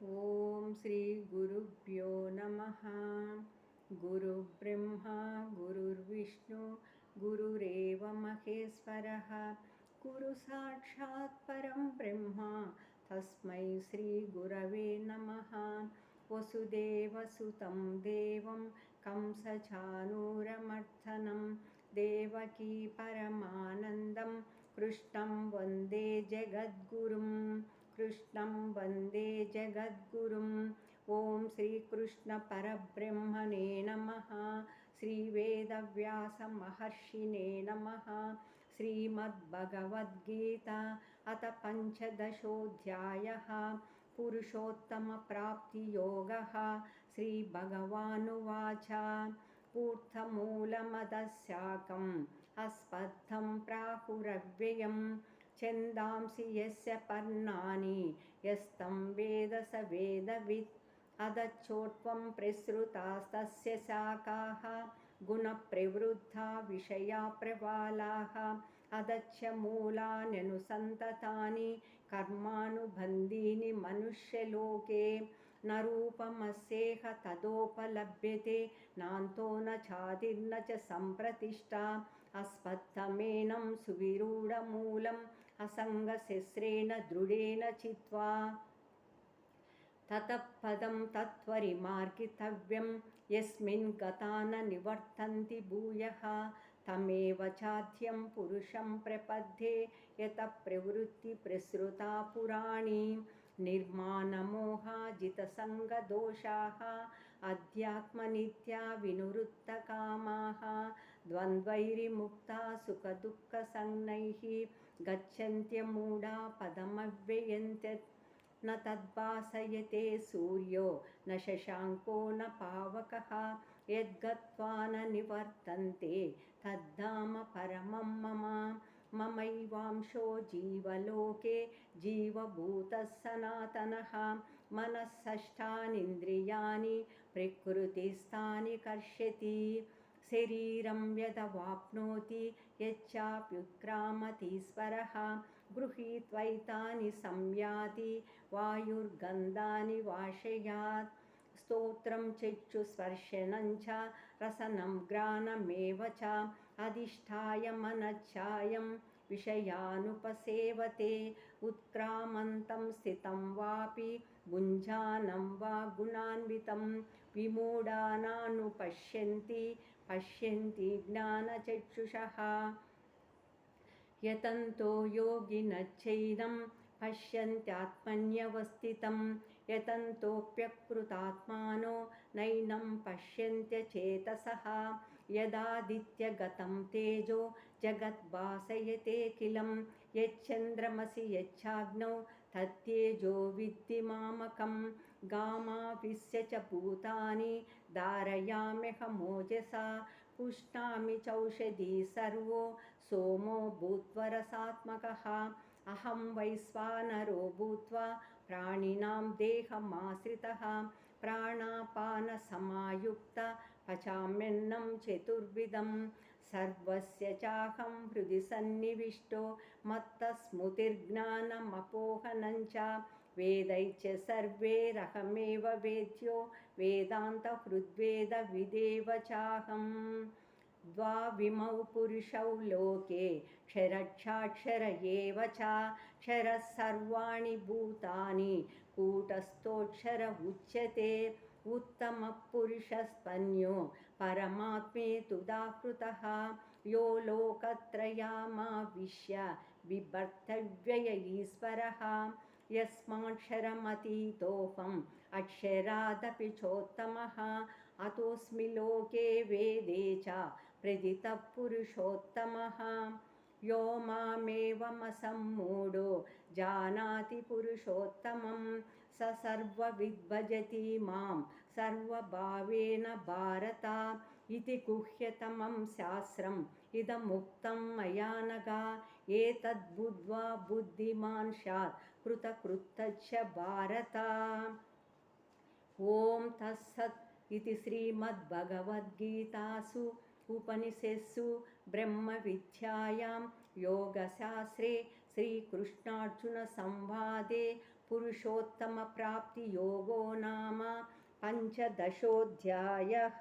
ॐ श्रीगुरुभ्यो नमः। गुरुब्रह्मा गुरुर्विष्णु गुरुरेव महेश्वरः। गुरुसाक्षात् परं ब्रह्म तस्मै श्रीगुरवे नमः। वसुदेवसुतं देवं कंसचाणूरमर्दनं देवकी परमानन्दं कृष्णं वन्दे जगद्गुरुं। कृष्णं वन्दे जगद्गुरुम्। ॐ श्रीकृष्णपरब्रह्मणे नमः। श्रीवेदव्यासमहर्षिणे नमः। श्रीमद्भगवद्गीता अथ पञ्चदशोऽध्यायः। पुरुषोत्तमप्राप्तियोगः। श्रीभगवानुवाच ऊर्ध्वमूलमदशाकम् अस्मद्धं प्राहुरव्ययम् छन्दांसि यस्य पर्णानि यस्तं वेद स वेदवित्। अदच्चोत्वं प्रसृतास्तस्य शाखाः गुणप्रवृद्धा विषया प्रबालाः। अदच्च मूलान्यनुसन्ततानि कर्मानुबन्धीनि मनुष्यलोके। न रूपमस्येह तदोपलभ्यते नान्तो न चादिर्न च सम्प्रतिष्ठा। अस्मत्थमेनं सुविरूढमूलम् असङ्गशस्त्रेण दृढेन चित्वा। ततः पदं तत्त्वरिमार्गितव्यं यस्मिन् गता न निवर्तन्ति भूयः। तमेव चाद्यं पुरुषं प्रपद्ये यतः प्रवृत्तिप्रसृता पुराणी। निर्माणमोहाजितसङ्गदोषाः अध्यात्मनित्या विनिवृत्तकामाः। द्वन्द्वैर्मुक्ता सुखदुःखसंज्ञैः गच्छन्त्यमूढा पदमव्ययन्त्यत्। न तद्भासयते सूर्यो न शशाङ्को न पावकः यद्गत्वा न निवर्तन्ते तद्धाम परमं मम। ममैवांशो जीवलोके जीवभूतः सनातनः। मनः षष्ठानीन्द्रियाणि प्रकृतिस्थानि कर्षति। शरीरं यदवाप्नोति यच्चाप्युत्क्रामतीश्वरः गृहीत्वैतानि संयाति वायुर्गन्धानि वाशयात्। स्तोत्रं चक्षुस्पर्शनं च रसनं घ्राणमेव च अधिष्ठाय मनश्चायं विषयानुपसेवते। उत्क्रामन्तं स्थितं वापि भुञ्जानं वा गुणान्वितं विमूढानानुपश्यन्ति पश्यन्ति ज्ञानचक्षुषः। यतन्तो योगिनश्चैनं पश्यन्त्यात्मन्यवस्थितं यतन्तोऽप्यकृतात्मानो नैनं पश्यन्त्यचेतसः। यदादित्यगतं तेजो जगद्भासयतेऽखिलं यच्चन्द्रमसि यच्चाग्नौ तत्तेजो विद्धि मामकं। गामाविश्य च भूतानि धारयाम्यहमोजसा पुष्णामि चौषधी सर्वो सोमो भूत्वा रसात्मकः। अहं वैश्वानरो भूत्वा प्राणिनां देहमाश्रितः प्राणापानसमायुक्त पचाम्यन्नं चतुर्विधं। सर्वस्य चाहं हृदि सन्निविष्टो मत्तस्मृतिर्ज्ञानमपोहनं च। वेदैश्च सर्वैरहमेव वेद्यो वेदान्तहृद्वेदविदेव चाहम्। द्वाविमौ पुरुषौ लोके क्षरक्षाक्षर एव च। क्षरः सर्वाणि भूतानि कूटस्थोऽक्षर उच्यते। उत्तमः पुरुषस्त्वन्यो परमात्मेतुदाहृतः यो लोकत्रयमाविश्य बिभर्त्यव्यय ईश्वरः। यस्माक्षरमतीतोऽहम् अक्षरादपि चोत्तमः अतोऽस्मि लोके वेदे च प्रथितः पुरुषोत्तमः। यो मामेवमसम्मूढो जानाति पुरुषोत्तमं स सर्वविद्भजति मां सर्वभावेन भारत। इति गुह्यतमं शास्त्रम् इदमुक्तं मया नघ। एतद्बुद्ध्वा बुद्धिमान् स्यात् कृतकृत्यश्च भारत। ॐ तत्सत् इति श्रीमद्भगवद्गीतासु उपनिषत्सु ब्रह्मविद्यायां योगशास्त्रे श्रीकृष्णार्जुनसंवादे पुरुषोत्तमप्राप्तियोगो नाम पञ्चदशोऽध्यायः।